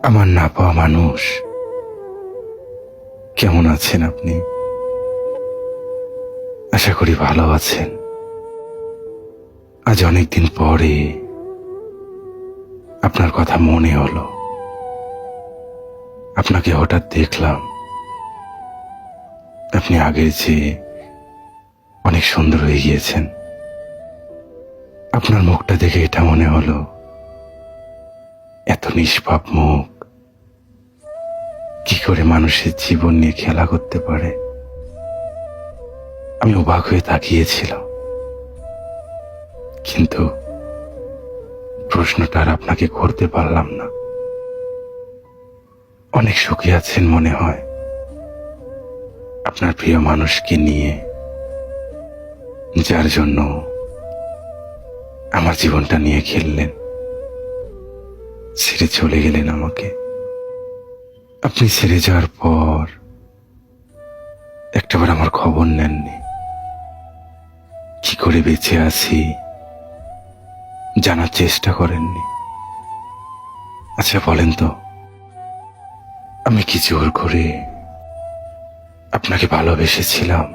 আমার না পাওয়া মানুষ, কেমন আছেন আপনি? আশা করি ভালো আছেন। আজ অনেকদিন পরে আপনার কথা মনে হলো। আপনাকে হঠাৎ দেখলাম। আপনি আগের চেয়ে অনেক সুন্দর হয়ে গিয়েছেন। আপনার মুখটা দেখে এটা মনে হলো, এত নিষ্পাপ মুখ কি করে মানুষের জীবন নিয়ে খেলা করতে পারে। আমি অবাক হয়ে তাকিয়েছিলাম, কিন্তু প্রশ্নটা আর আপনাকে করতে পারলাম না। অনেক সুখী আছেন মনে হয় আপনার প্রিয় মানুষকে নিয়ে, যার জন্য আমার জীবনটা নিয়ে খেললেন, ছেড়ে চলে গেলেন আমাকে। আপনি ছেড়ে যাওয়ার পর একটাবার আমার খবর নেননি। কি করে বেঁচে আছি জানার চেষ্টা করেননি। আচ্ছা বলেন তো, আমি কি জোর করে আপনাকে ভালোবেসেছিলাম?